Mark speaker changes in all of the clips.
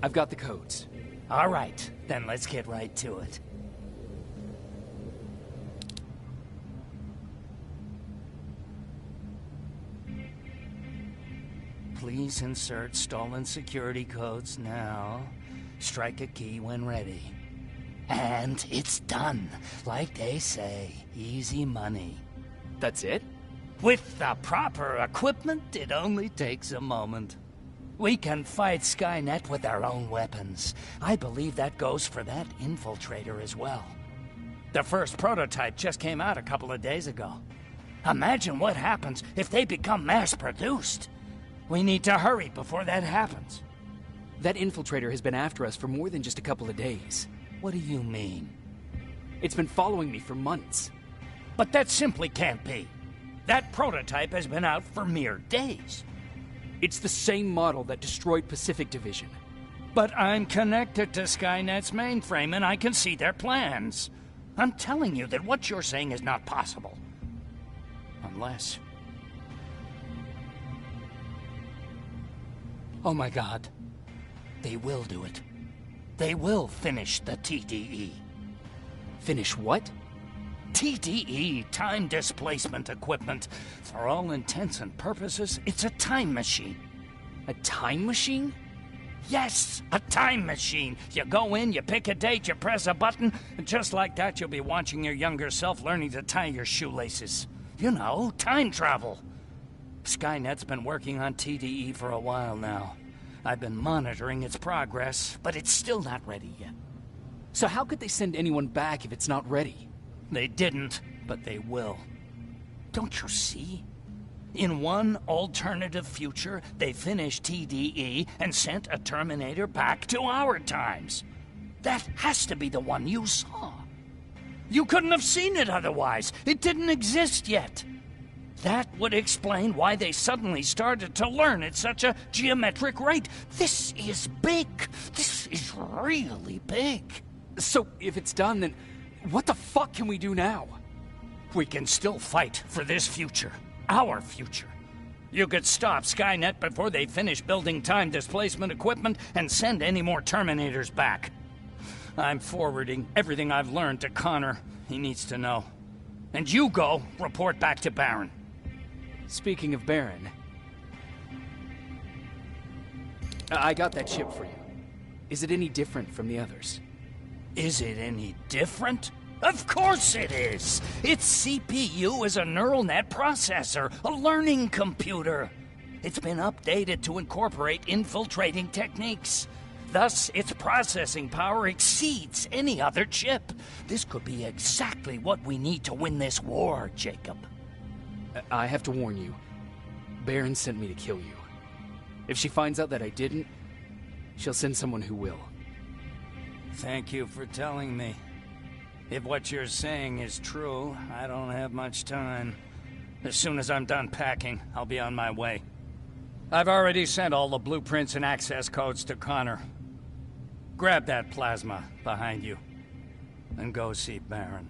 Speaker 1: I've got the codes.
Speaker 2: All right, then let's get right to it. Please insert stolen security codes now. Strike a key when ready. And it's done. Like they say, easy money.
Speaker 1: That's it?
Speaker 2: With the proper equipment, it only takes a moment. We can fight Skynet with our own weapons. I believe that goes for that infiltrator as well. The first prototype just came out a couple of days ago. Imagine what happens if they become mass-produced. We need to hurry before that happens.
Speaker 1: That infiltrator has been after us for more than just a couple of days.
Speaker 2: What do you mean?
Speaker 1: It's been following me for months.
Speaker 2: But that simply can't be. That prototype has been out for mere days.
Speaker 1: It's the same model that destroyed Pacific Division.
Speaker 2: But I'm connected to Skynet's mainframe and I can see their plans. I'm telling you that what you're saying is not possible. Unless... Oh my God. They will do it. They will finish the TDE.
Speaker 1: Finish what?
Speaker 2: TDE, time displacement equipment. For all intents and purposes, it's a time machine.
Speaker 1: A time machine?
Speaker 2: Yes, a time machine. You go in, you pick a date, you press a button, and just like that you'll be watching your younger self learning to tie your shoelaces. You know, time travel. Skynet's been working on TDE for a while now. I've been monitoring its progress, but it's still not ready yet.
Speaker 1: So how could they send anyone back if it's not ready?
Speaker 2: They didn't, but they will. Don't you see? In one alternative future, they finished TDE and sent a Terminator back to our times. That has to be the one you saw. You couldn't have seen it otherwise. It didn't exist yet. That would explain why they suddenly started to learn at such a geometric rate. This is big. This is really big.
Speaker 1: So, if it's done, then what the fuck can we do now?
Speaker 2: We can still fight for this future. Our future. You could stop Skynet before they finish building time displacement equipment and send any more Terminators back. I'm forwarding everything I've learned to Connor. He needs to know. And you go report back to Baron.
Speaker 1: Speaking of Baron, I got that chip for you. Is it any different from the others?
Speaker 2: Is it any different? Of course it is! Its CPU is a neural net processor, a learning computer. It's been updated to incorporate infiltrating techniques. Thus, its processing power exceeds any other chip. This could be exactly what we need to win this war, Jacob.
Speaker 1: I have to warn you. Baron sent me to kill you. If she finds out that I didn't, she'll send someone who will.
Speaker 2: Thank you for telling me. If what you're saying is true, I don't have much time. As soon as I'm done packing, I'll be on my way. I've already sent all the blueprints and access codes to Connor. Grab that plasma behind you, and go see Baron.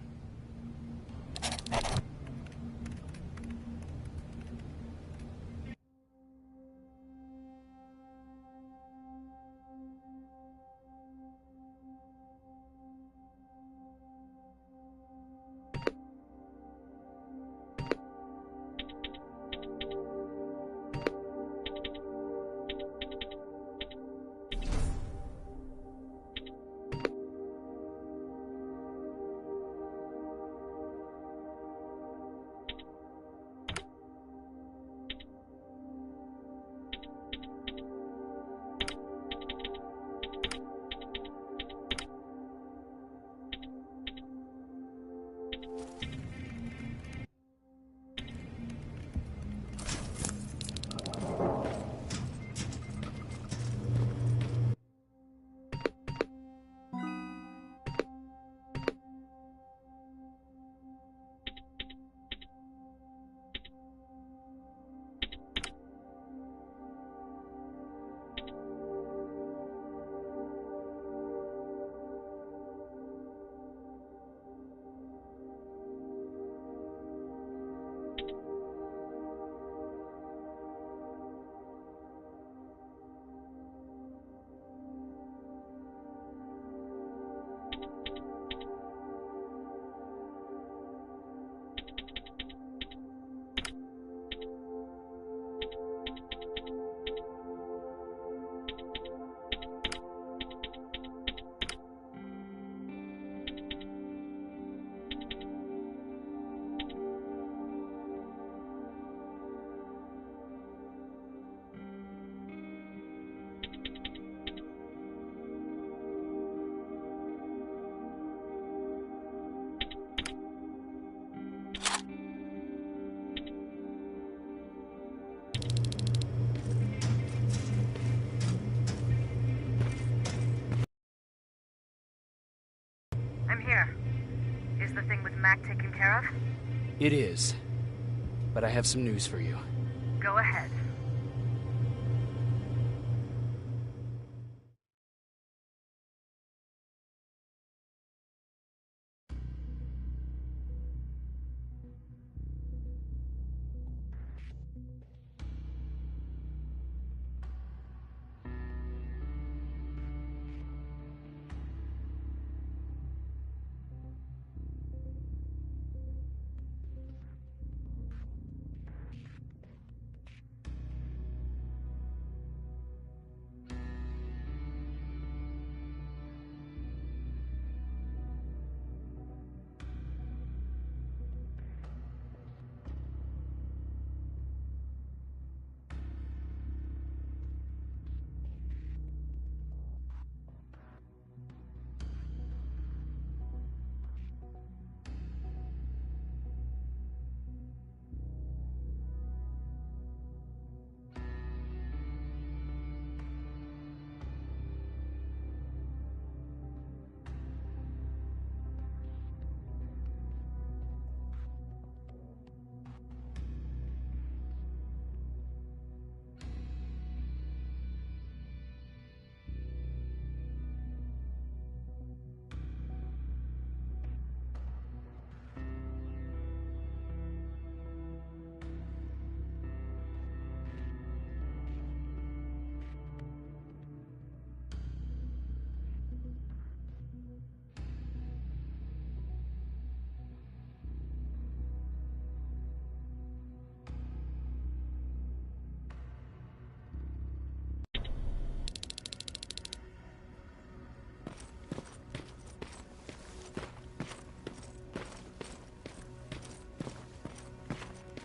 Speaker 3: Clear. Is the thing with Mac taken care of?
Speaker 1: It is. But I have some news for you.
Speaker 3: Go ahead.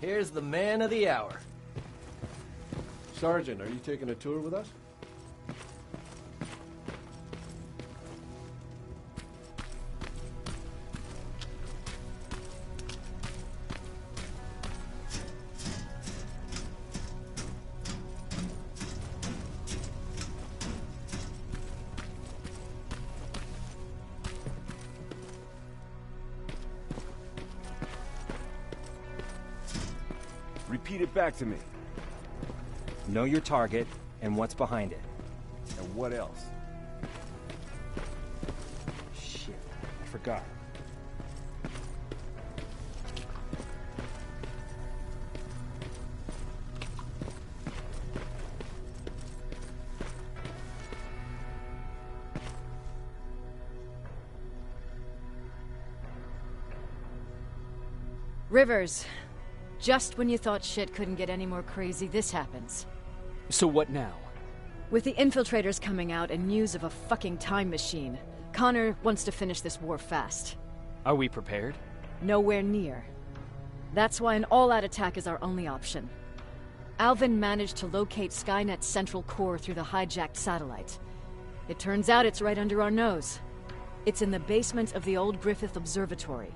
Speaker 4: Here's the man of the hour.
Speaker 5: Sergeant, are you taking a tour with us?
Speaker 6: Repeat it back to me.
Speaker 7: Know your target and what's behind it.
Speaker 6: And what else?
Speaker 7: Shit, I forgot.
Speaker 8: Rivers. Just when you thought shit couldn't get any more crazy, this happens.
Speaker 1: So what now?
Speaker 8: With the infiltrators coming out and news of a fucking time machine, Connor wants to finish this war fast.
Speaker 1: Are we prepared?
Speaker 8: Nowhere near. That's why an all-out attack is our only option. Alvin managed to locate Skynet's central core through the hijacked satellite. It turns out it's right under our nose. It's in the basement of the old Griffith Observatory.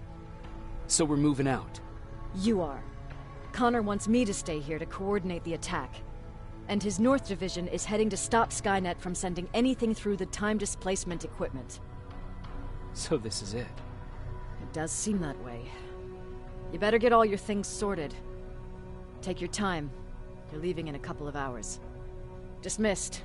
Speaker 1: So we're moving out.
Speaker 8: You are. Connor wants me to stay here to coordinate the attack. And his North Division is heading to stop Skynet from sending anything through the time displacement equipment.
Speaker 1: So this is it.
Speaker 8: It does seem that way. You better get all your things sorted. Take your time. You're leaving in a couple of hours. Dismissed.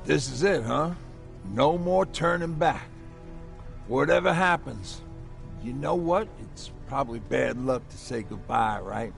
Speaker 9: This is it, huh? No more turning back. Whatever happens, you know what? It's probably bad luck to say goodbye, right?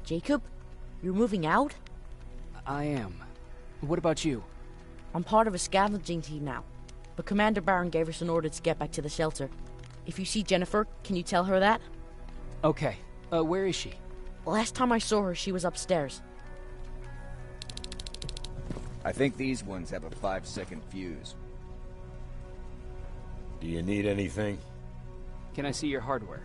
Speaker 5: Jacob, you're moving out?
Speaker 1: I am. What about you?
Speaker 5: I'm part of a scavenging team now, but Commander Barron gave us an order to get back to the shelter. If you see Jennifer, can you tell her that?
Speaker 1: Okay. Where is she?
Speaker 5: Last time I saw her, she was upstairs.
Speaker 10: I think these ones have a 5-second fuse.
Speaker 11: Do you need anything?
Speaker 1: Can I see your hardware?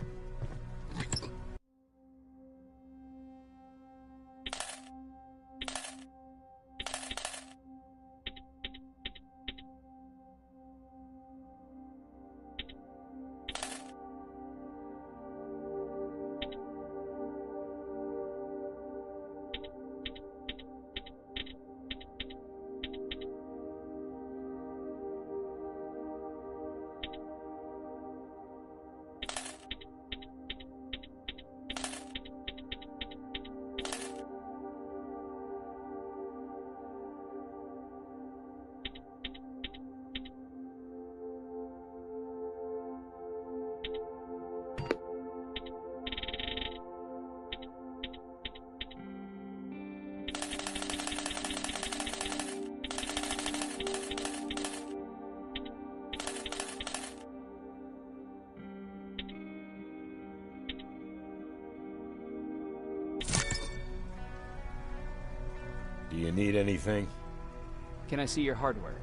Speaker 11: Do you need anything?
Speaker 1: Can I see your hardware?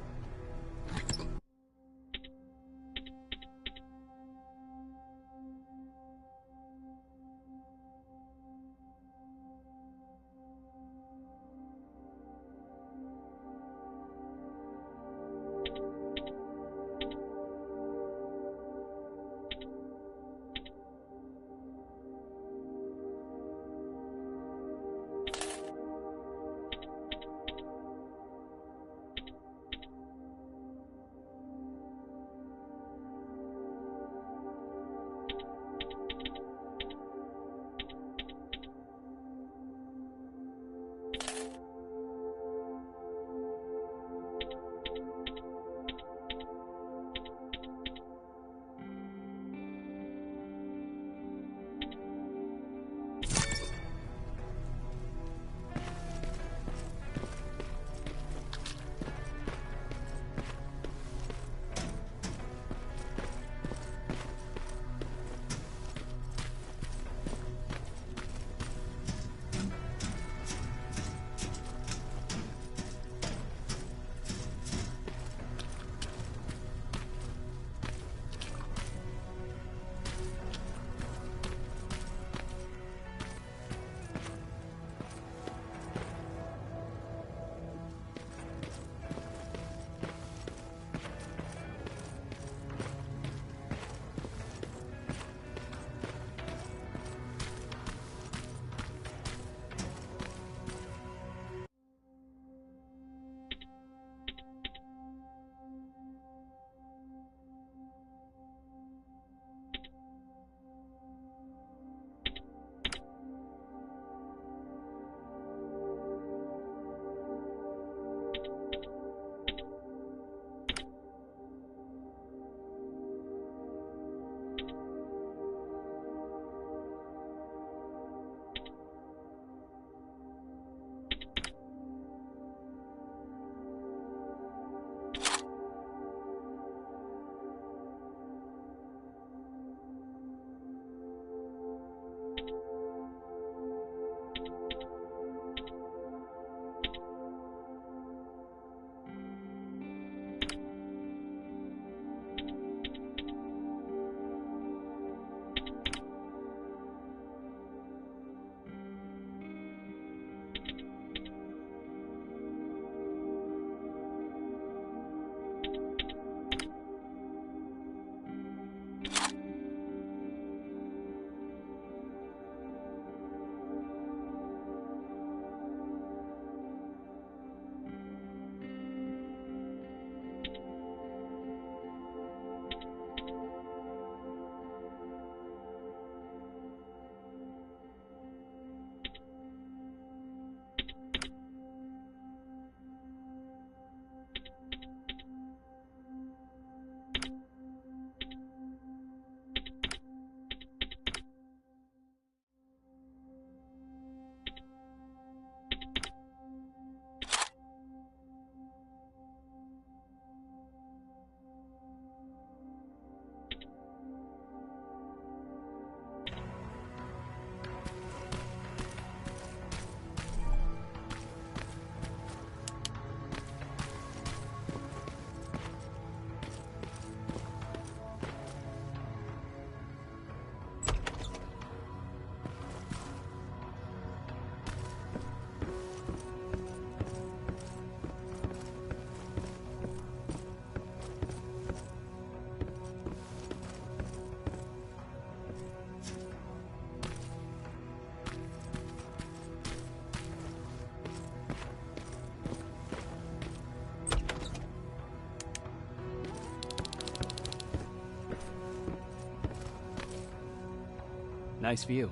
Speaker 1: Nice view.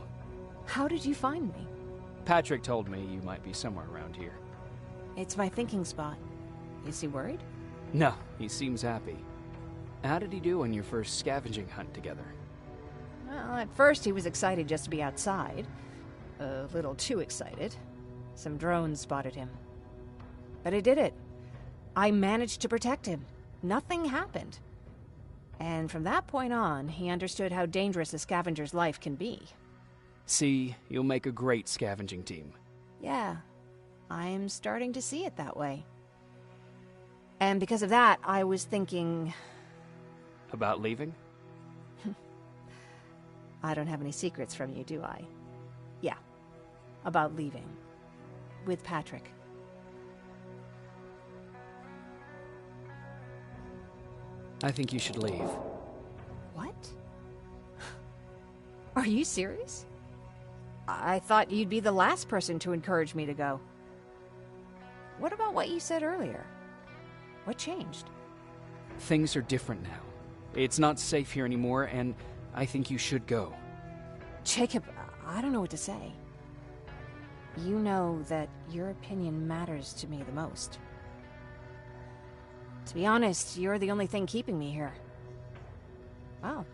Speaker 12: How did you find me?
Speaker 1: Patrick told me you might be somewhere around here.
Speaker 12: It's my thinking spot. Is he worried?
Speaker 1: No, he seems happy. How did he do on your first scavenging hunt together?
Speaker 12: Well, at first he was excited just to be outside. A little too excited. Some drones spotted him. But I did it. I managed to protect him. Nothing happened. And from that point on, he understood how dangerous a scavenger's life can be.
Speaker 1: See, you'll make a great scavenging team.
Speaker 12: Yeah, I'm starting to see it that way. And because of that, I was thinking...
Speaker 1: About leaving?
Speaker 12: I don't have any secrets from you, do I? Yeah, about leaving. With Patrick.
Speaker 1: I think you should leave.
Speaker 12: What? Are you serious? I thought you'd be the last person to encourage me to go. What about what you said earlier? What changed?
Speaker 1: Things are different now. It's not safe here anymore, and I think you should go.
Speaker 12: Jacob, I don't know what to say. You know that your opinion matters to me the most. To be honest, you're the only thing keeping me here. Well,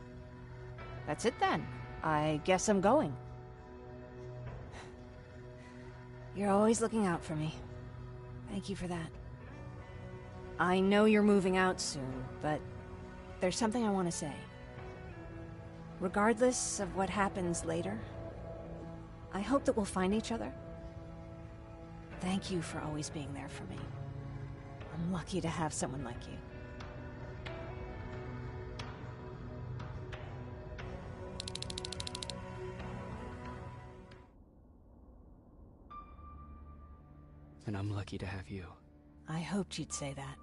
Speaker 12: that's it then. I guess I'm going. You're always looking out for me. Thank you for that. I know you're moving out soon, but there's something I want to say. Regardless of what happens later, I hope that we'll find each other. Thank you for always being there for me. I'm lucky to have someone like you.
Speaker 1: And I'm lucky to have you.
Speaker 12: I hoped you'd say that.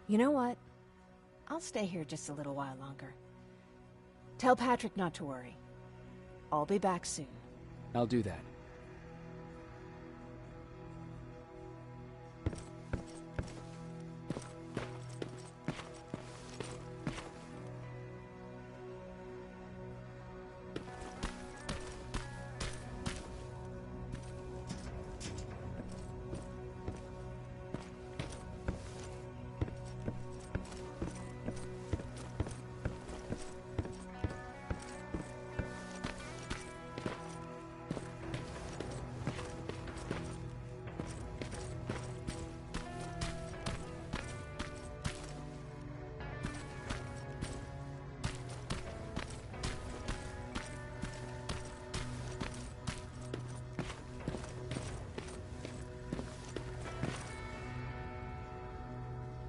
Speaker 12: You know what? I'll stay here just a little while longer. Tell Patrick not to worry. I'll be back soon.
Speaker 1: I'll do that.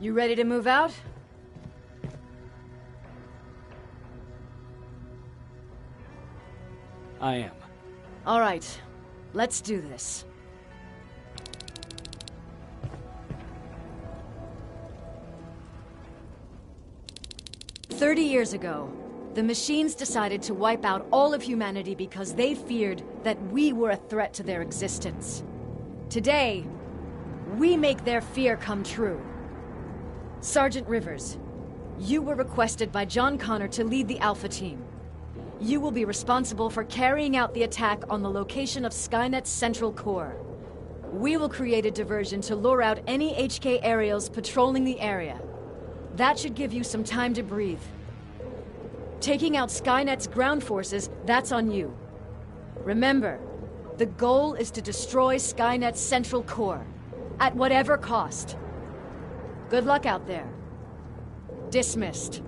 Speaker 8: You ready to move out?
Speaker 1: I am.
Speaker 8: All right, let's do this. "30 years ago, the machines decided to wipe out all of humanity because they feared that we were a threat to their existence. Today, We make their fear come true. Sergeant Rivers, you were requested by John Connor to lead the Alpha team. You will be responsible for carrying out the attack on the location of Skynet's central core. We will create a diversion to lure out any HK aerials patrolling the area. That should give you some time to breathe. Taking out Skynet's ground forces, that's on you. Remember, the goal is to destroy Skynet's central core, at whatever cost. Good luck out there. Dismissed.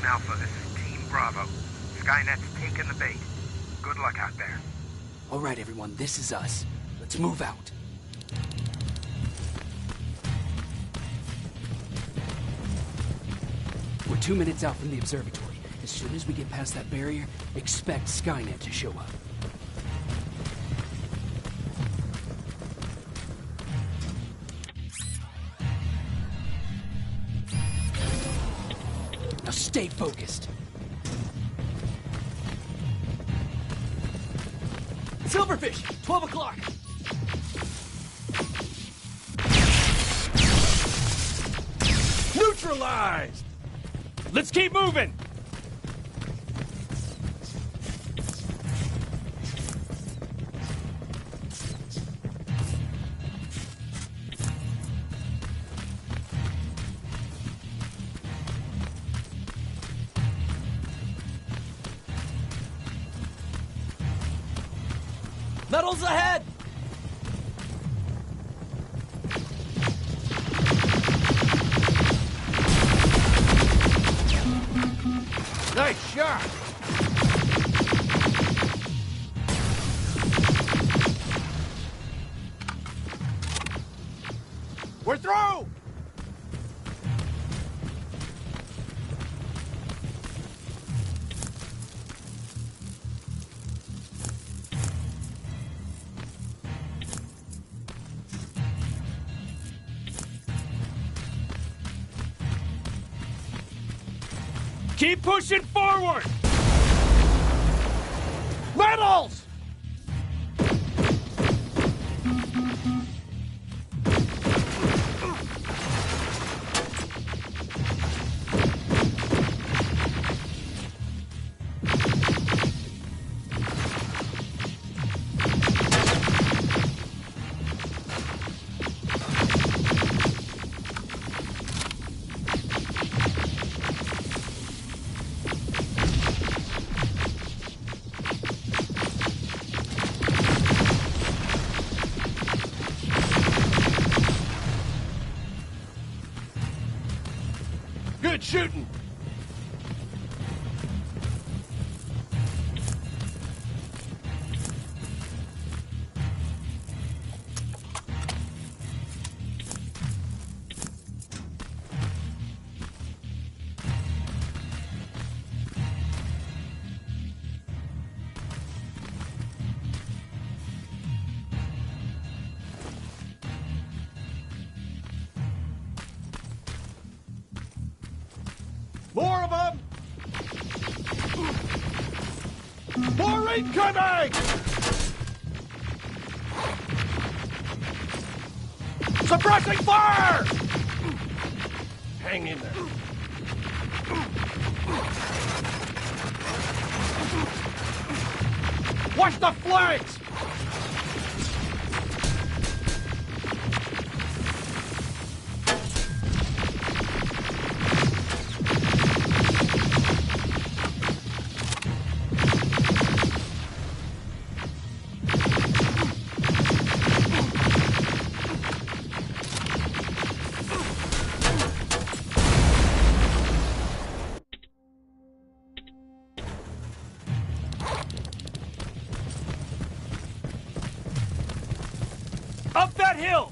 Speaker 13: Alpha, this is Team Bravo. Skynet's taken the bait. Good luck out there.
Speaker 1: All right, everyone, this is us. Let's move out. We're 2 minutes out from the observatory. As soon as we get past that barrier, expect Skynet to show up. Now stay focused.
Speaker 4: Silverfish, 12 o'clock.
Speaker 11: Neutralized! Let's keep moving!
Speaker 4: Metals ahead!
Speaker 9: Nice shot! We're through!
Speaker 11: Keep pushing forward!
Speaker 9: Metals! Good shooting! More of them! More incoming! Suppressing fire! Hang in there. Watch the flanks!
Speaker 11: that hill!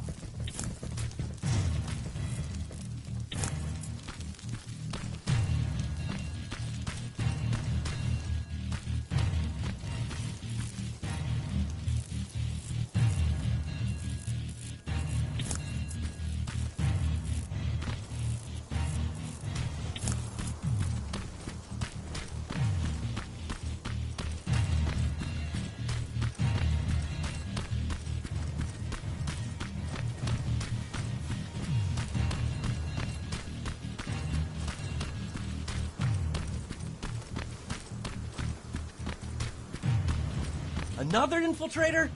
Speaker 4: Another infiltrator?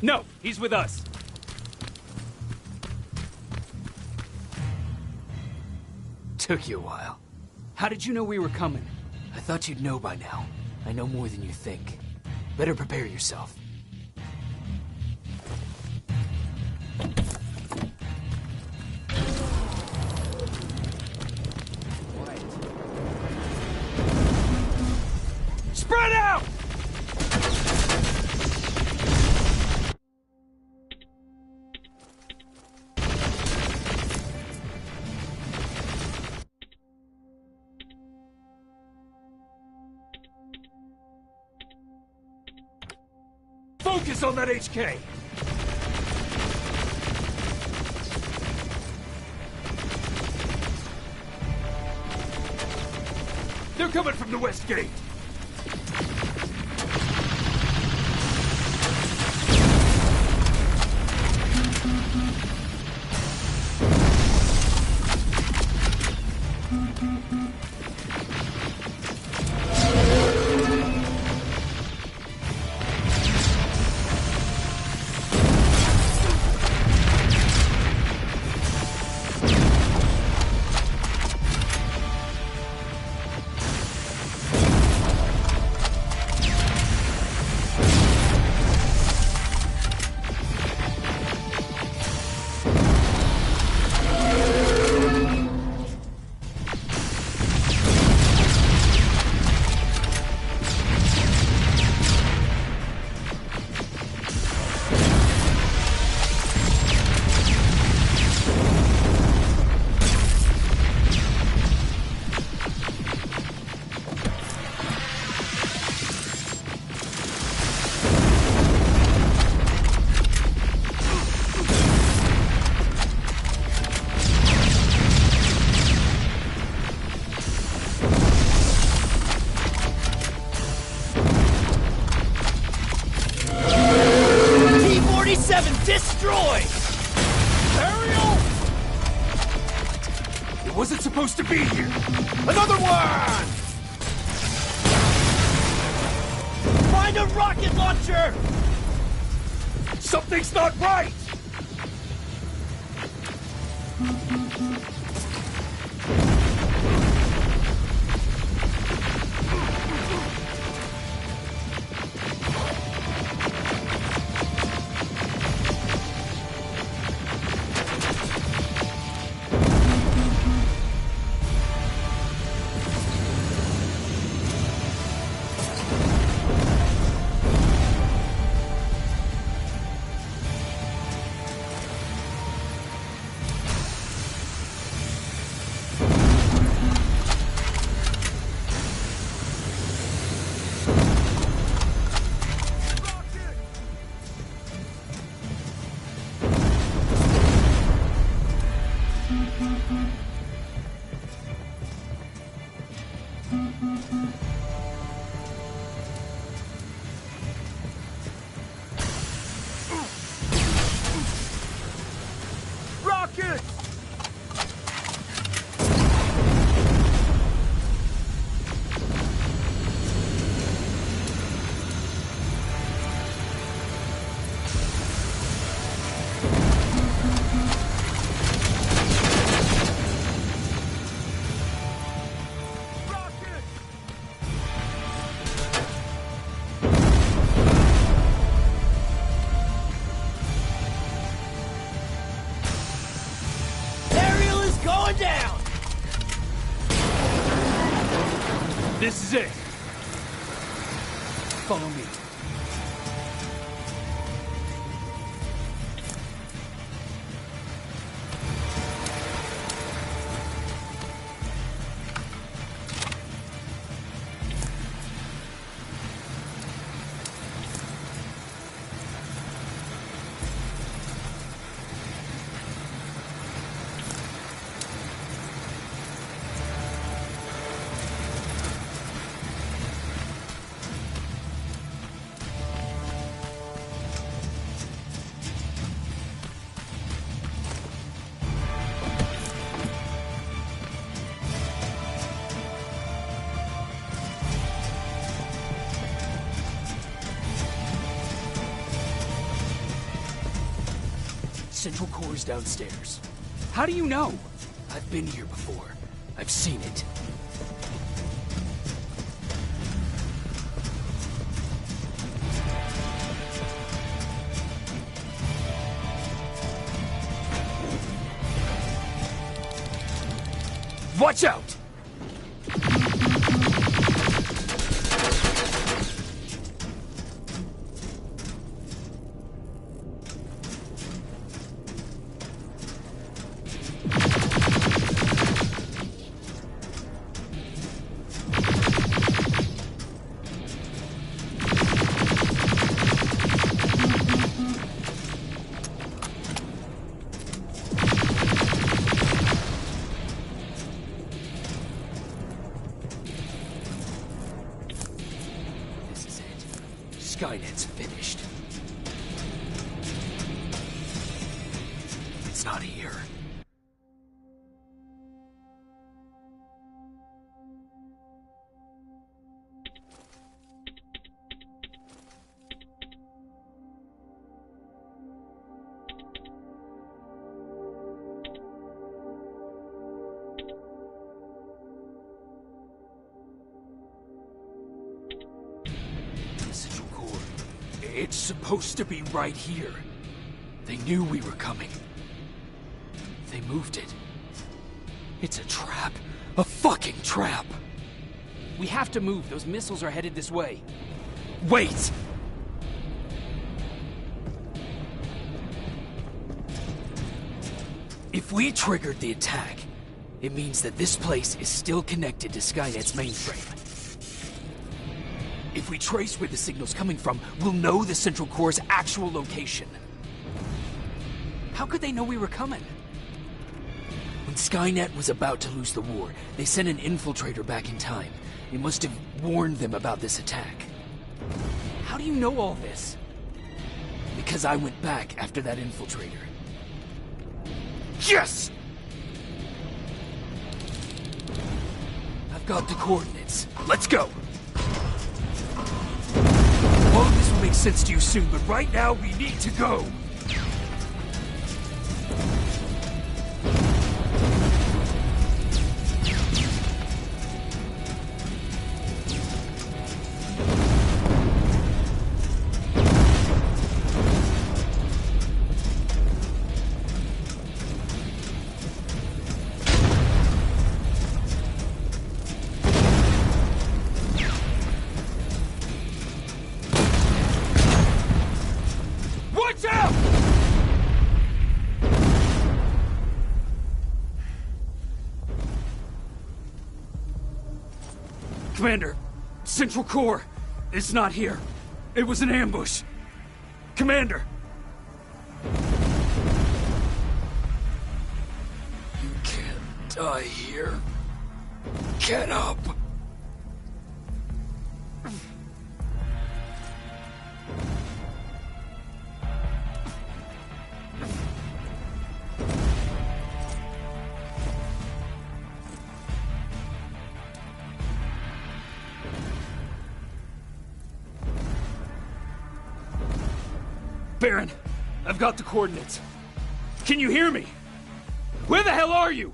Speaker 11: No, he's with us.
Speaker 1: Took you a while. How did you know we were coming? I thought you'd know by now. I know more than you think. Better prepare yourself.
Speaker 11: Spread out! Focus on that HK! They're coming from the west gate!
Speaker 4: Destroy!
Speaker 11: Ariel! It wasn't supposed to be here!
Speaker 4: Another one! Find a rocket launcher!
Speaker 11: Something's not right!
Speaker 4: Down!
Speaker 11: This is it. Follow me.
Speaker 1: Central Core's downstairs. How do you know? I've been here before. I've seen it. Watch out! Skynet's finished. It's not here. It's supposed to be right here. They knew we were coming. They moved it. It's a trap. A fucking trap! We have to move. Those missiles are headed this way. Wait! If we triggered the attack, it means that this place is still connected to Skynet's mainframe. If we trace where the signal's coming from, we'll know the Central Core's actual location. How could they know we were coming? When Skynet was about to lose the war, they sent an infiltrator back in time. They must have warned them about this attack. How do you know all this? Because I went back after that infiltrator. Yes! I've got the coordinates. Let's go! All of this will make sense to you soon, but right now we need to go! Commander, Central Core is not here. It was an ambush. Commander! You can't die here. Get up! Baron, I've got the coordinates. Can you hear me? Where the hell are you?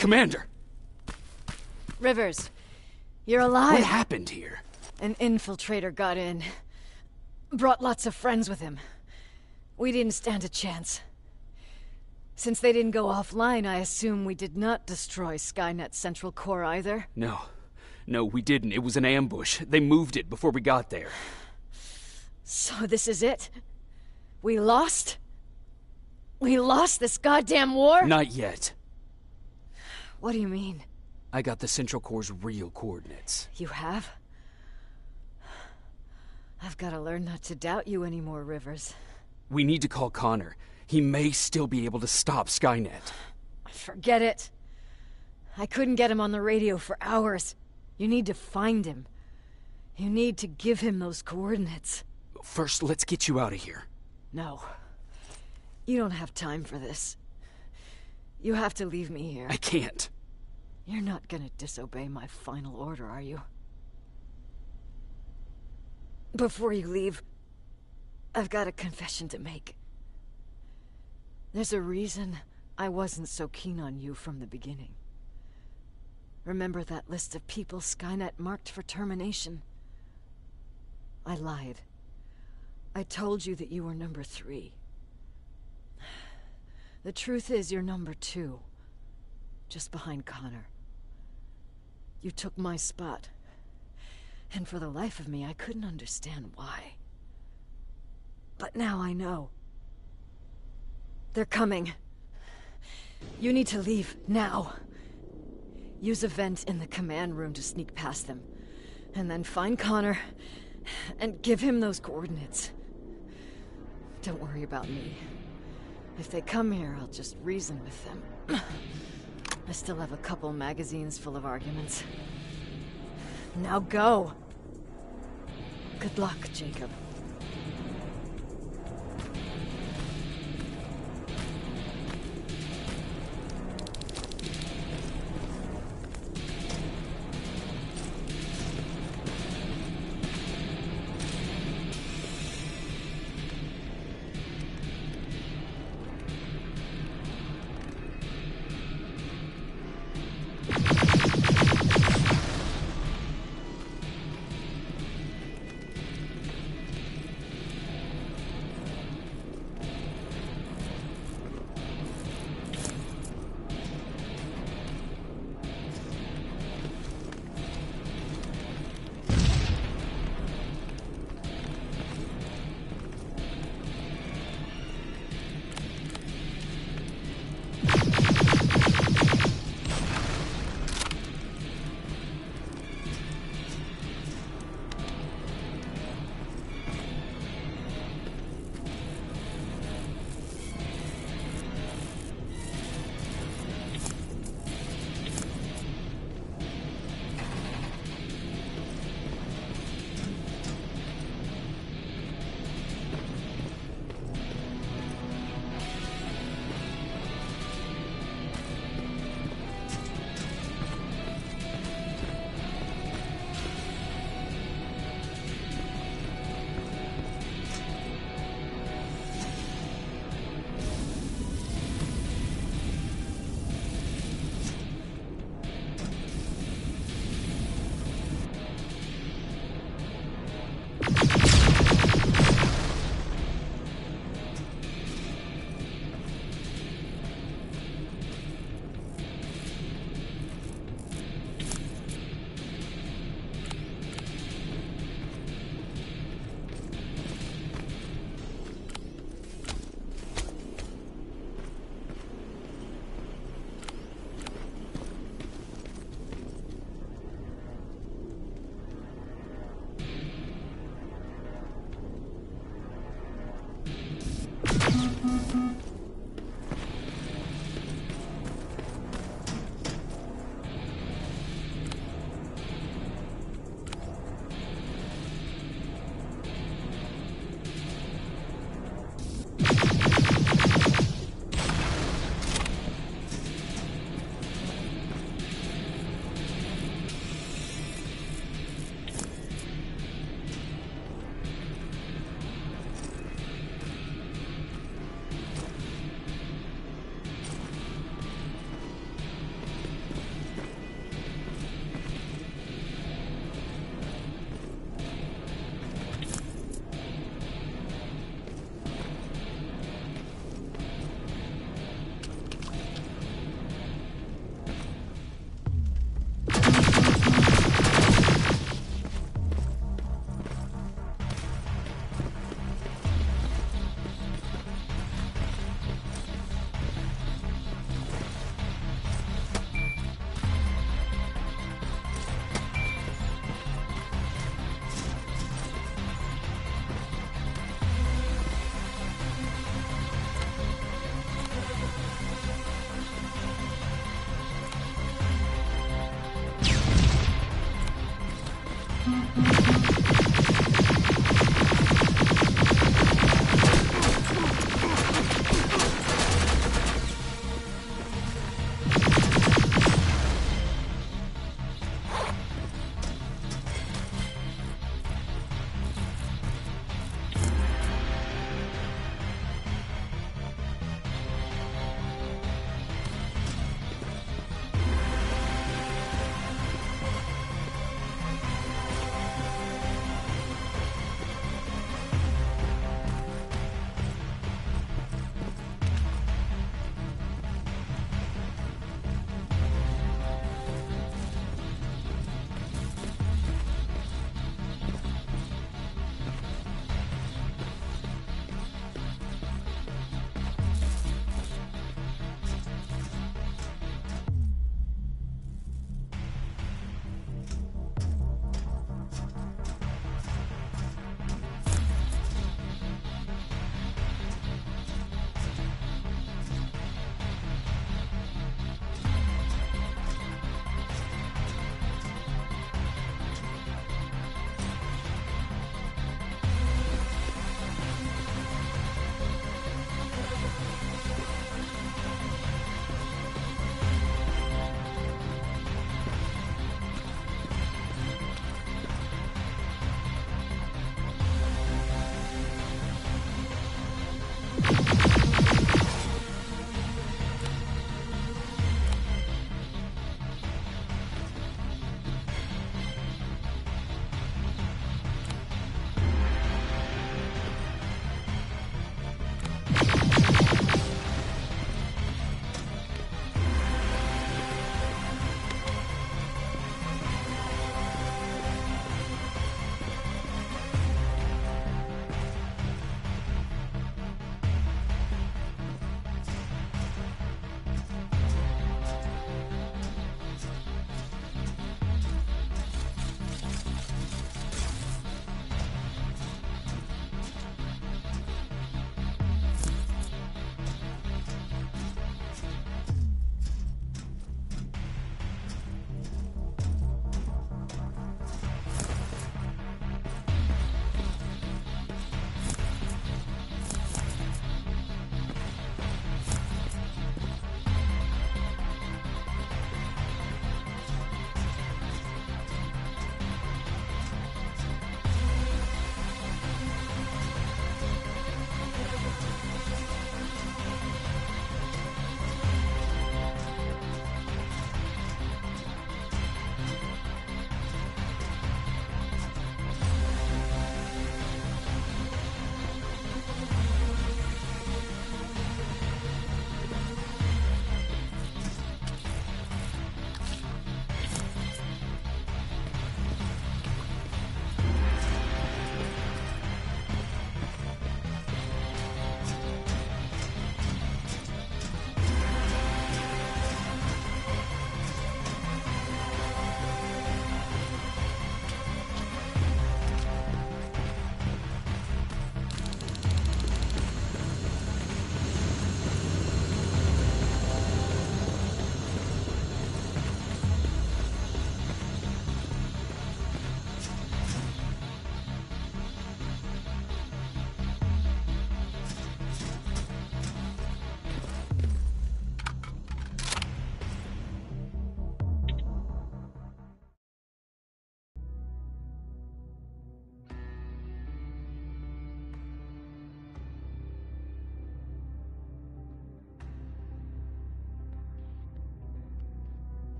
Speaker 1: Commander!
Speaker 8: Rivers, you're alive.
Speaker 1: What happened here?
Speaker 8: An infiltrator got in. Brought lots of friends with him. We didn't stand a chance. Since they didn't go offline, I assume we did not destroy Skynet's central core either?
Speaker 1: No, we didn't. It was an ambush. They moved it before we got there.
Speaker 8: So this is it? We lost? We lost this goddamn war?
Speaker 1: Not yet.
Speaker 8: What do you mean?
Speaker 1: I got the central core's real coordinates.
Speaker 8: You have? I've got to learn not to doubt you anymore, Rivers.
Speaker 1: We need to call Connor. He may still be able to stop Skynet.
Speaker 8: Forget it. I couldn't get him on the radio for hours. You need to find him. You need to give him those coordinates.
Speaker 1: First, let's get you out of here.
Speaker 8: No. You don't have time for this. You have to leave me here.
Speaker 1: I can't.
Speaker 8: You're not gonna disobey my final order, are you? Before you leave, I've got a confession to make. There's a reason I wasn't so keen on you from the beginning. Remember that list of people Skynet marked for termination? I lied. I told you that you were number 3. The truth is you're number 2. Just behind Connor. You took my spot. And for the life of me, I couldn't understand why. But now I know. They're coming. You need to leave, now. Use a vent in the command room to sneak past them. And then find Connor, and give him those coordinates. Don't worry about me. If they come here, I'll just reason with them. I still have a couple magazines full of arguments. Now go! Good luck, Jacob.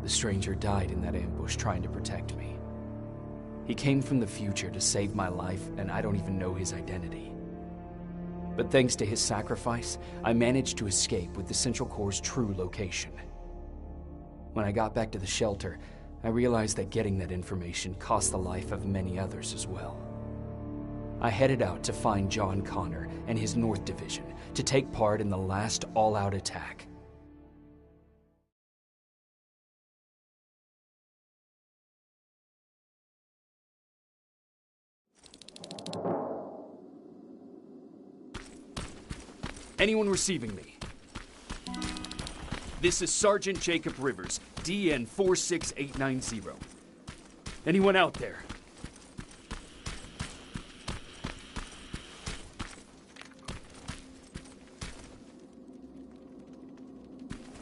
Speaker 1: The stranger died in that ambush trying to protect me. He came from the future to save my life, and I don't even know his identity. But thanks to his sacrifice, I managed to escape with the Central Core's true location. When I got back to the shelter, I realized that getting that information cost the life of many others as well. I headed out to find John Connor and his North Division to take part in the last all-out attack. Anyone receiving me? This is Sergeant Jacob Rivers, DN 46890. Anyone out there?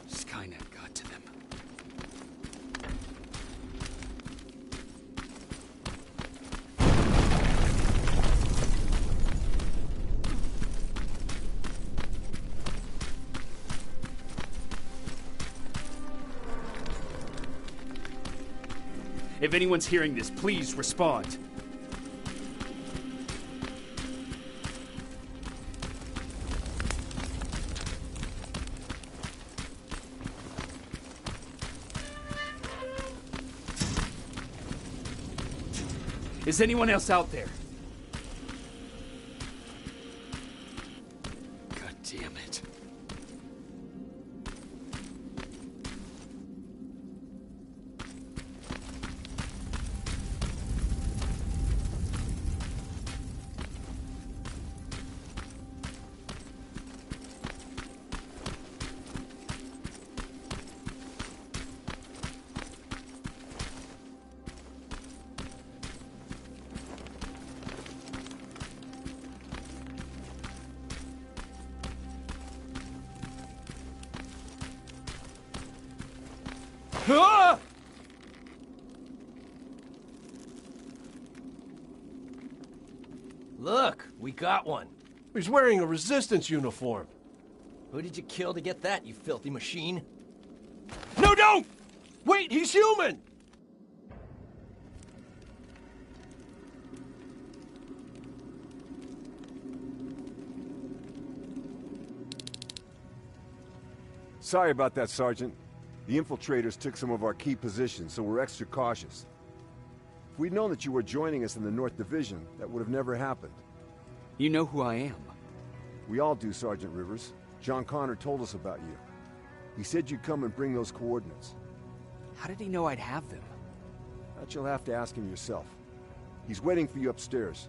Speaker 1: Skynet got to them. If anyone's hearing this, please respond. Is anyone else out there? God damn it.
Speaker 4: Ah! Look, we got one.
Speaker 14: He's wearing a resistance uniform.
Speaker 4: Who did you kill to get that, you filthy machine?
Speaker 14: No, don't! Wait, he's human!
Speaker 6: Sorry about that, Sergeant. The infiltrators took some of our key positions, so we're extra cautious. If we'd known that you were joining us in the North Division, that would have never happened.
Speaker 1: You know who I am.
Speaker 6: We all do, Sergeant Rivers. John Connor told us about you. He said you'd come and bring those coordinates.
Speaker 1: How did he know I'd have them?
Speaker 6: That you'll have to ask him yourself. He's waiting for you upstairs.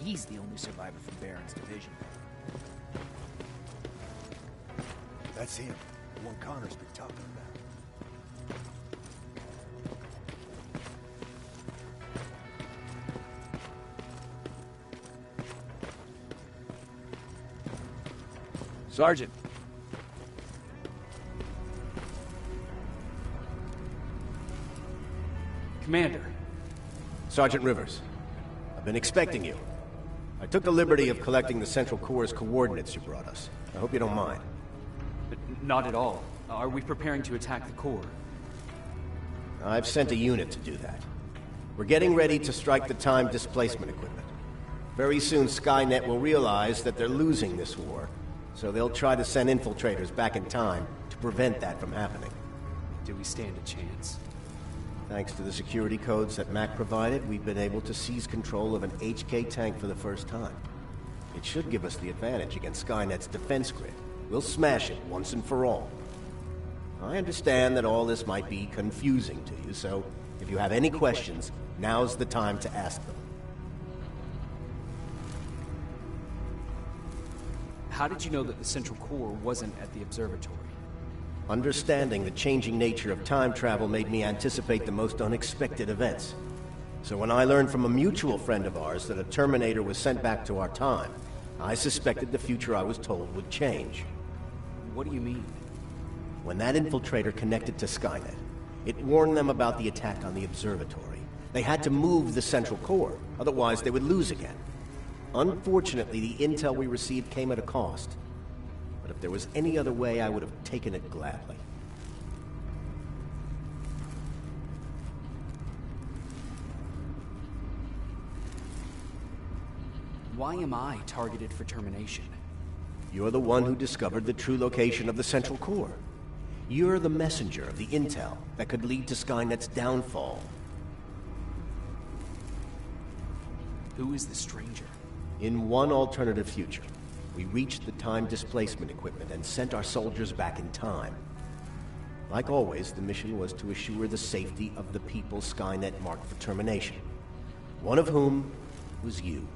Speaker 10: He's the only survivor from Baron's division.
Speaker 6: That's him, the one Connor's been talking about.
Speaker 14: Sergeant.
Speaker 1: Commander.
Speaker 15: Sergeant Rivers, I've been expecting you. I took the liberty of collecting the Central Core's coordinates you brought us. I hope you don't mind.
Speaker 1: Not at all. Are we preparing to attack the core?
Speaker 15: I've sent a unit to do that. We're getting ready to strike the time displacement equipment. Very soon Skynet will realize that they're losing this war, so they'll try to send infiltrators back in time to prevent that from happening.
Speaker 1: Do we stand a chance?
Speaker 15: Thanks to the security codes that Mac provided, we've been able to seize control of an HK tank for the first time. It should give us the advantage against Skynet's defense grid. We'll smash it once and for all. I understand that all this might be confusing to you, so if you have any questions, now's the time to ask them.
Speaker 1: How did you know that the Central Core wasn't at the observatory?
Speaker 15: Understanding the changing nature of time travel made me anticipate the most unexpected events. So when I learned from a mutual friend of ours that a Terminator was sent back to our time, I suspected the future I was told would change.
Speaker 1: What do you mean?
Speaker 15: When that infiltrator connected to Skynet, It warned them about the attack on the observatory. They had to move the central core, otherwise they would lose again. Unfortunately, the intel we received came at a cost. But if there was any other way, I would have taken it gladly.
Speaker 1: Why am I targeted for termination?
Speaker 15: You're the one who discovered the true location of the central core. You're the messenger of the intel that could lead to Skynet's downfall.
Speaker 1: Who is the stranger?
Speaker 15: In one alternative future, we reached the time displacement equipment and sent our soldiers back in time. Like always, the mission was to assure the safety of the people Skynet marked for termination. One of whom was you.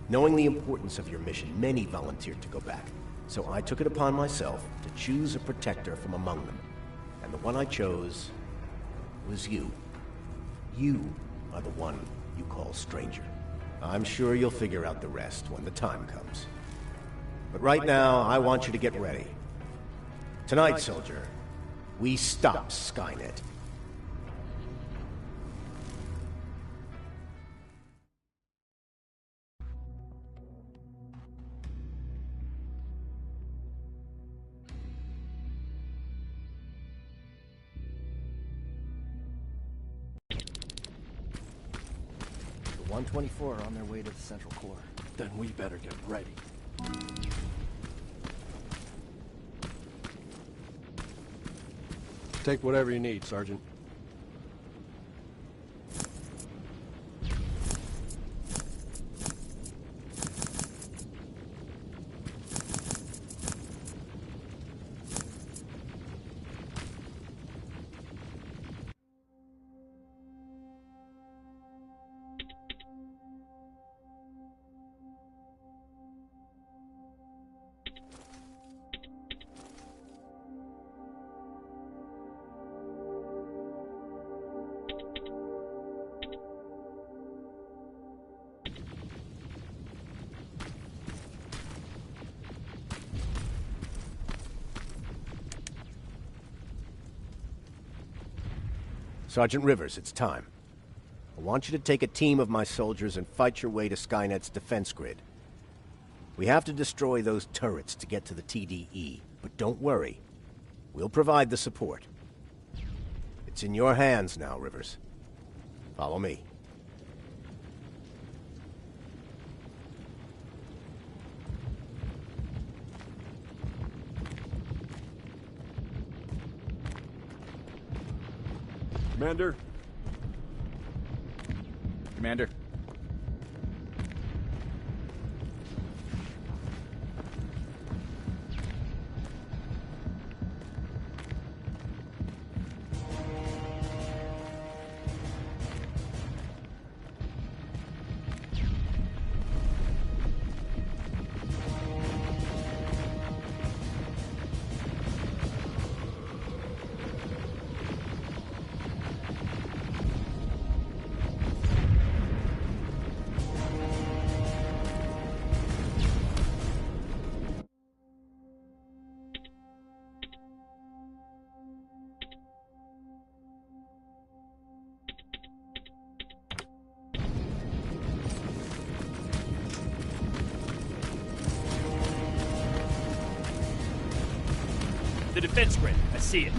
Speaker 15: Knowing the importance of your mission, many volunteered to go back. So I took it upon myself to choose a protector from among them. And the one I chose was you. You are the one you call stranger. I'm sure you'll figure out the rest when the time comes. But right now, I want you to get ready. Tonight, soldier, we stop Skynet.
Speaker 4: The 124 are on their way to the central core.
Speaker 14: Then we better get ready. Take whatever you need, Sergeant.
Speaker 15: Sergeant Rivers, it's time. I want you to take a team of my soldiers and fight your way to Skynet's defense grid. We have to destroy those turrets to get to the TDE, but don't worry. We'll provide the support. It's in your hands now, Rivers. Follow me.
Speaker 6: Commander?
Speaker 16: Commander?
Speaker 2: The defense grid. I see it.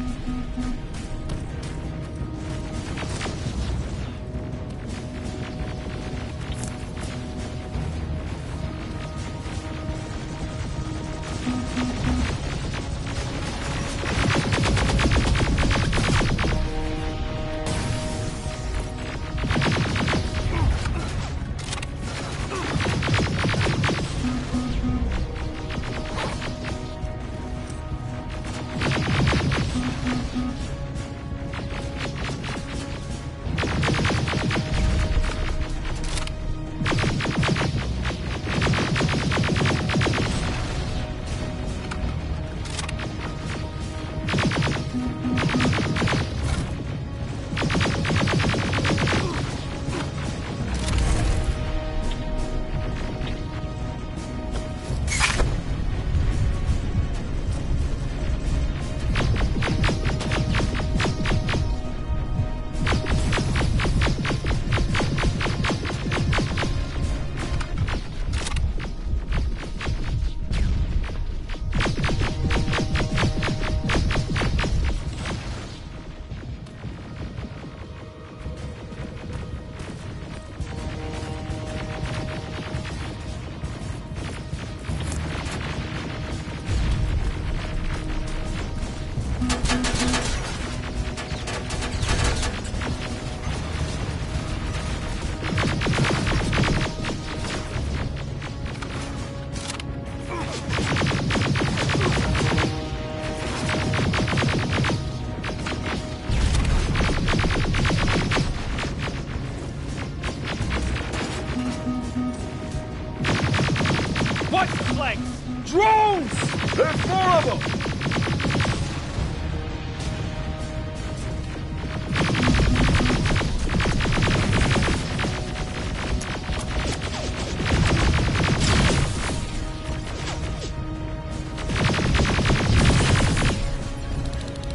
Speaker 11: Bravo!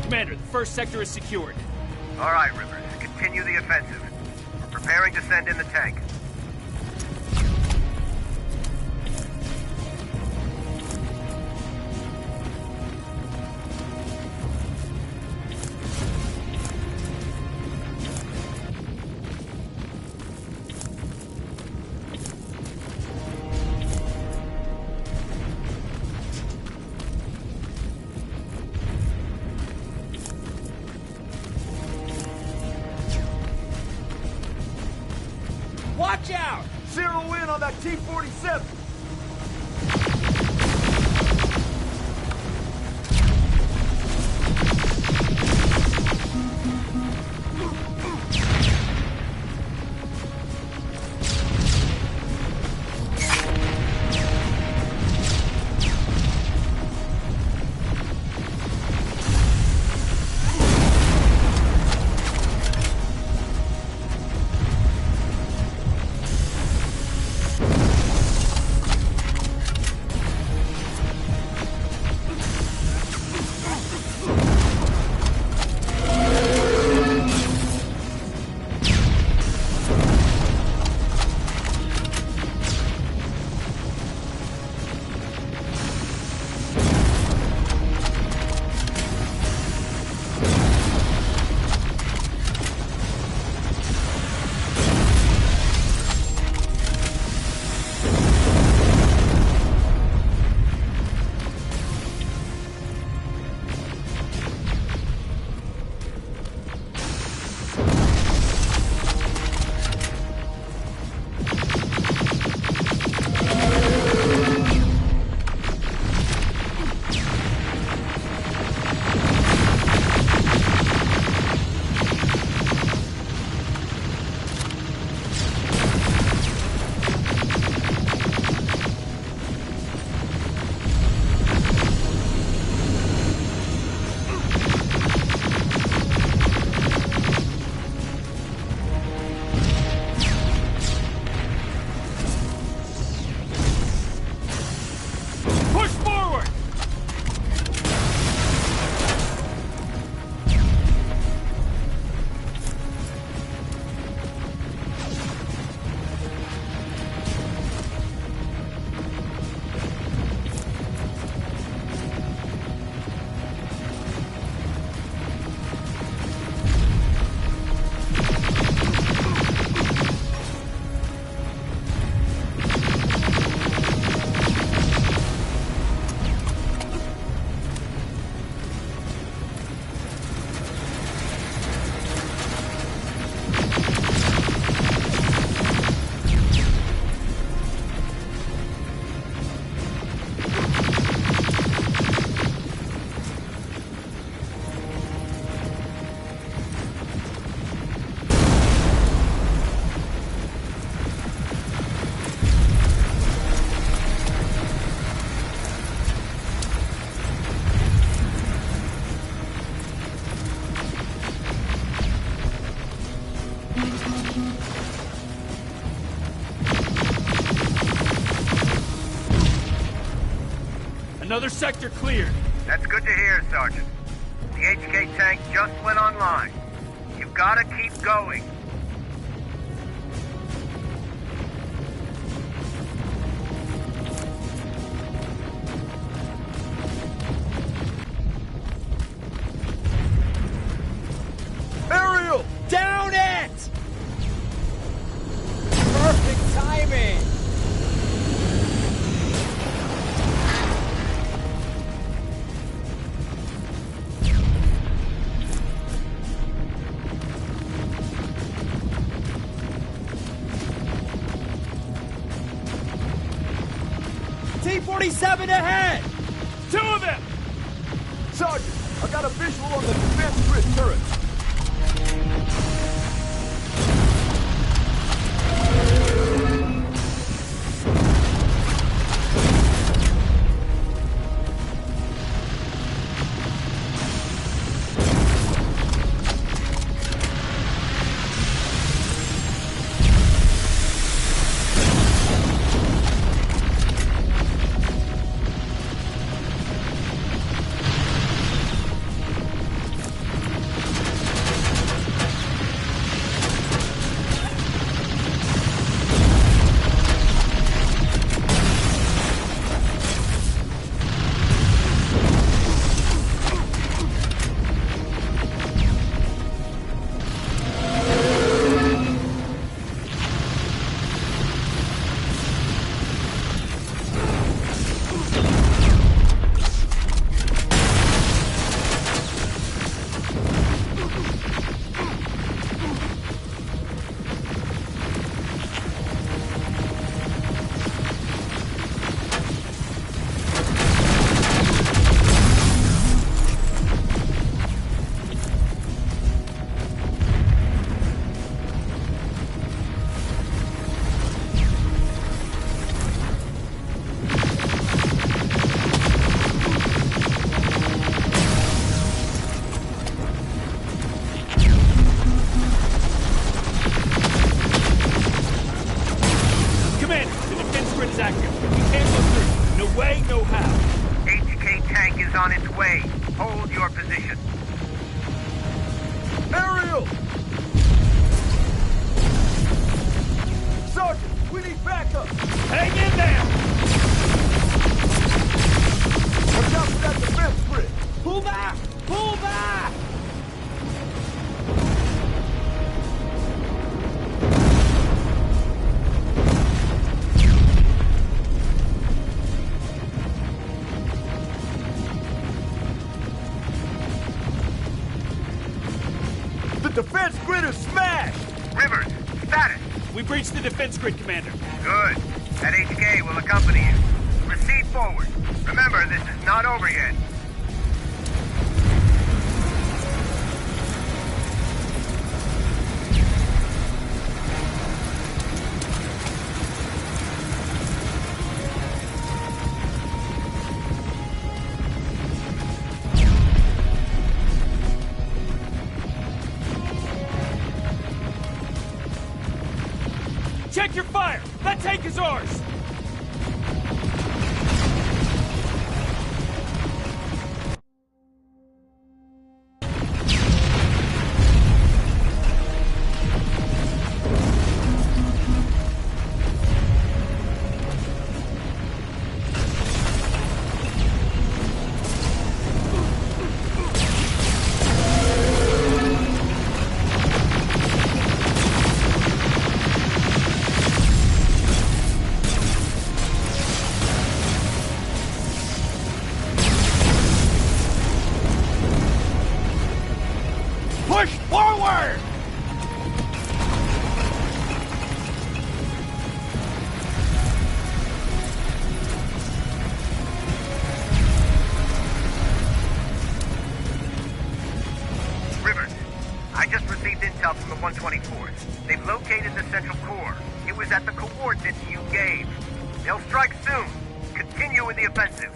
Speaker 14: Commander, the first sector is secured.
Speaker 13: All right, Rivers. Continue the offensive. We're preparing to send in the tank.
Speaker 11: Watch out! Zero in on that T-47!
Speaker 14: Another sector cleared.
Speaker 13: That's good to hear, Sergeant. The HK tank just went online. You've got to keep going.
Speaker 11: Aerial!
Speaker 7: Down it! Perfect timing! T-47 ahead!
Speaker 11: Two of them! Sergeant, I got a visual on the defense grid turret.
Speaker 13: location.
Speaker 11: Aerial! Sergeant, we need backup!
Speaker 14: Hang in there!
Speaker 11: Watch out for that defense grid!
Speaker 14: Pull back! Pull back!
Speaker 11: The defense grid is smashed!
Speaker 13: Rivers, status!
Speaker 14: We breached the defense grid, Commander.
Speaker 13: Good. That HK will accompany you. Proceed forward. Remember, this is not over yet.
Speaker 14: Check your fire! That tank is ours! Push forward!
Speaker 13: Rivers, I just received intel from the 124th. They've located the central core. It was at the coordinates you gave. They'll strike soon. Continue with the offensive.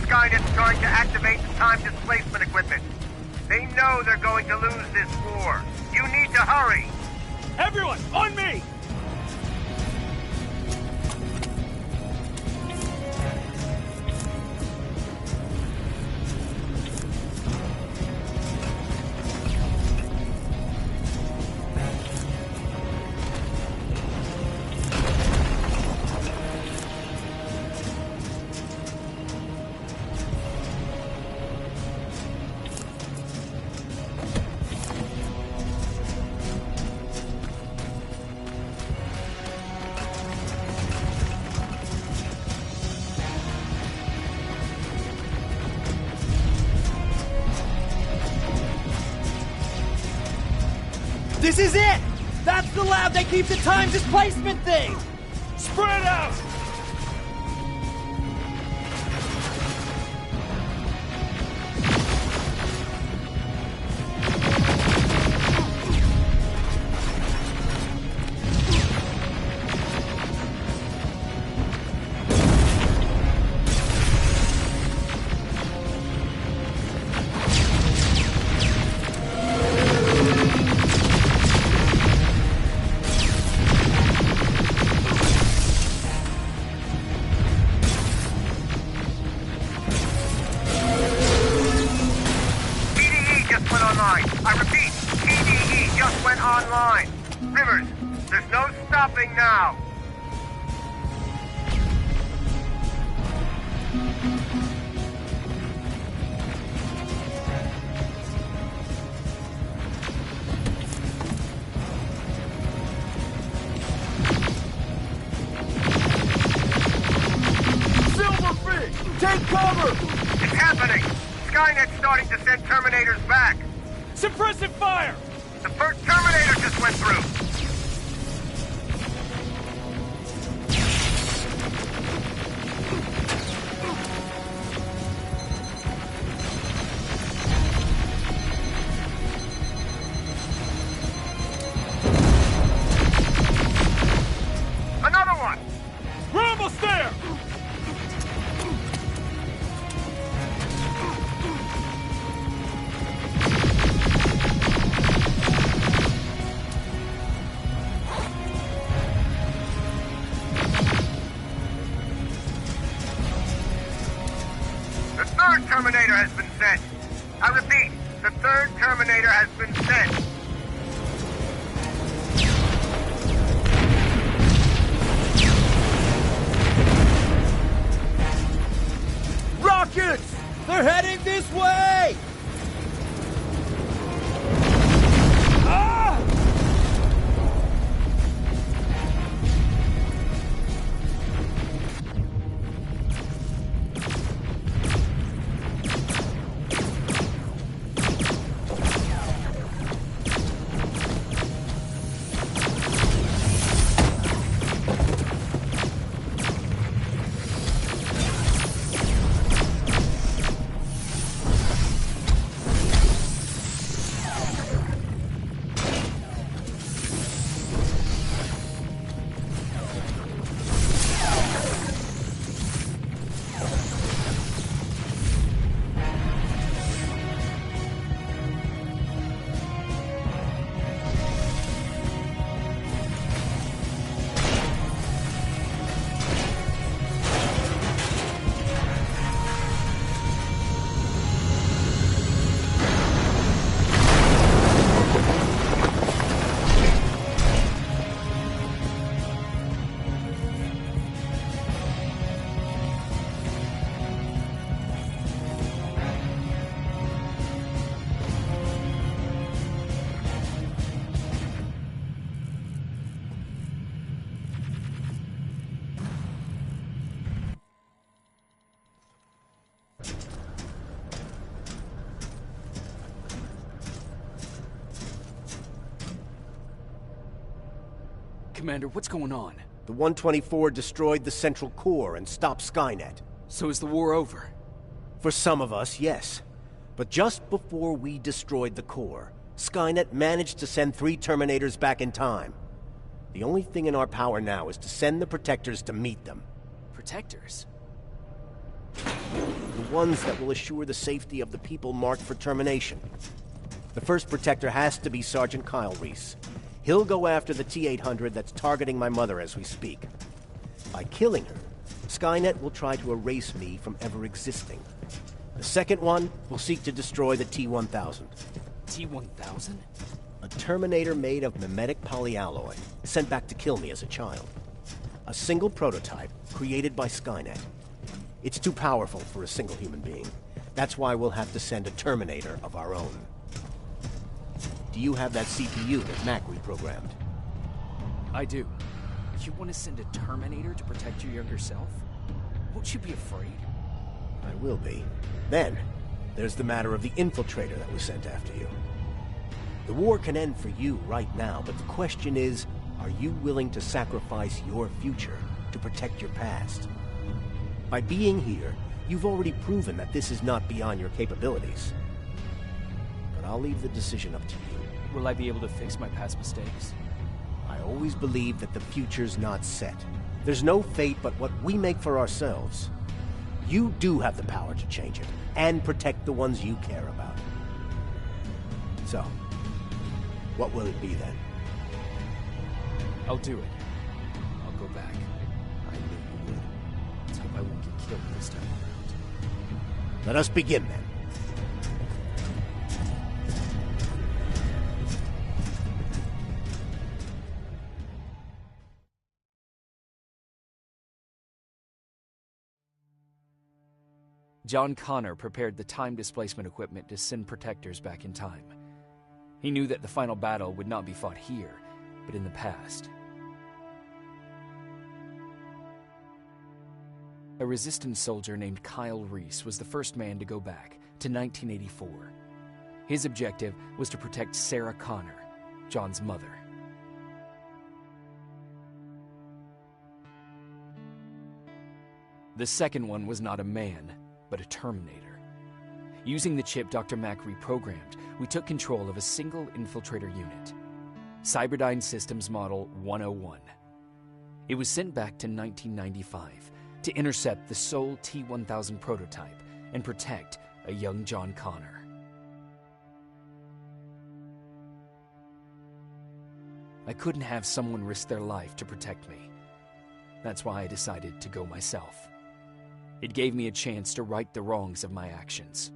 Speaker 13: Skynet's trying to activate the time displacement equipment. They know they're going to lose this war. You need to hurry.
Speaker 14: Everyone, on me!
Speaker 16: This is it! That's the lab that keeps the time displacement thing!
Speaker 14: Spread out!
Speaker 13: online. Rivers, there's no stopping now.
Speaker 11: Take cover!
Speaker 13: It's happening! Skynet's starting to send Terminators back!
Speaker 14: Suppressive fire!
Speaker 13: The first Terminator just went through! Another one!
Speaker 14: We're almost there!
Speaker 13: The third Terminator has been sent. I repeat, the third Terminator has been sent.
Speaker 16: Rockets! They're heading this way! Ah!
Speaker 1: Commander, what's going on?
Speaker 15: The 124 destroyed the central core and stopped Skynet.
Speaker 1: So is the war over?
Speaker 15: For some of us, yes. But just before we destroyed the core, Skynet managed to send 3 Terminators back in time. The only thing in our power now is to send the Protectors to meet them.
Speaker 1: Protectors?
Speaker 15: The ones that will assure the safety of the people marked for termination. The first Protector has to be Sergeant Kyle Reese. He'll go after the T-800 that's targeting my mother as we speak. By killing her, Skynet will try to erase me from ever existing. The second one will seek to destroy the T-1000.
Speaker 1: T-1000?
Speaker 15: A Terminator made of mimetic polyalloy, sent back to kill me as a child. A single prototype, created by Skynet. It's too powerful for a single human being. That's why we'll have to send a Terminator of our own. Do you have that CPU that Mac reprogrammed?
Speaker 1: I do. You want to send a Terminator to protect your younger self? Won't you be afraid?
Speaker 15: I will be. Then, there's the matter of the infiltrator that was sent after you. The war can end for you right now, but the question is, are you willing to sacrifice your future to protect your past? By being here, you've already proven that this is not beyond your capabilities. But I'll leave the decision up to you.
Speaker 1: Will I be able to fix my past mistakes?
Speaker 15: I always believe that the future's not set. There's no fate but what we make for ourselves. You do have the power to change it, and protect the ones you care about. So, what will it be then?
Speaker 1: I'll do it. I'll go back.
Speaker 15: I knew you would.
Speaker 1: Let's hope I won't get killed this time around.
Speaker 15: Let us begin then.
Speaker 1: John Connor prepared the time displacement equipment to send protectors back in time. He knew that the final battle would not be fought here, but in the past. A Resistance soldier named Kyle Reese was the first man to go back to 1984. His objective was to protect Sarah Connor, John's mother. The second one was not a man, but a Terminator. Using the chip Dr. Mack reprogrammed, we took control of a single infiltrator unit, Cyberdyne Systems Model 101. It was sent back to 1995 to intercept the Sol T-1000 prototype and protect a young John Connor. I couldn't have someone risk their life to protect me. That's why I decided to go myself. It gave me a chance to right the wrongs of my actions.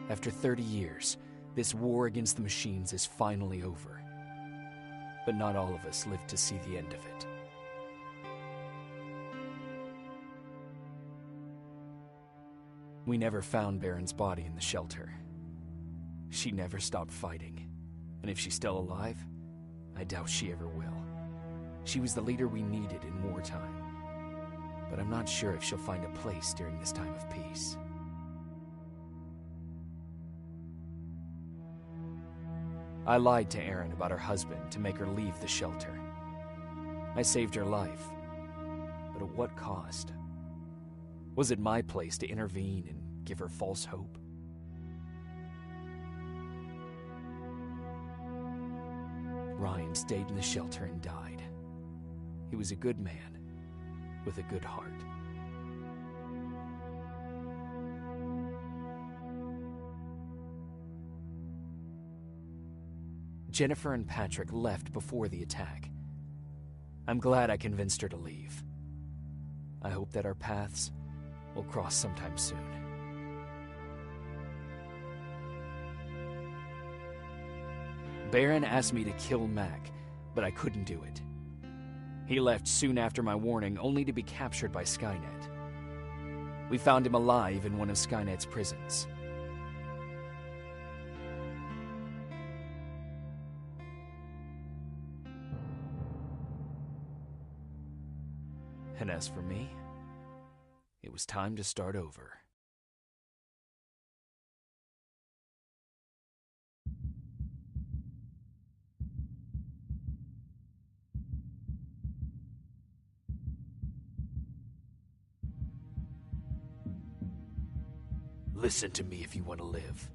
Speaker 1: After 30 years, this war against the machines is finally over. But not all of us lived to see the end of it. We never found Baron's body in the shelter. She never stopped fighting, and if she's still alive, I doubt she ever will. She was the leader we needed in wartime, but I'm not sure if she'll find a place during this time of peace. I lied to Erin about her husband to make her leave the shelter. I saved her life, but at what cost? Was it my place to intervene and give her false hope? Ryan stayed in the shelter and died. He was a good man with a good heart. Jennifer and Patrick left before the attack. I'm glad I convinced her to leave. I hope that our paths will cross sometime soon. Baron asked me to kill Mac, but I couldn't do it. He left soon after my warning, only to be captured by Skynet. We found him alive in one of Skynet's prisons. And as for me, it was time to start over. Listen to me if you want to live.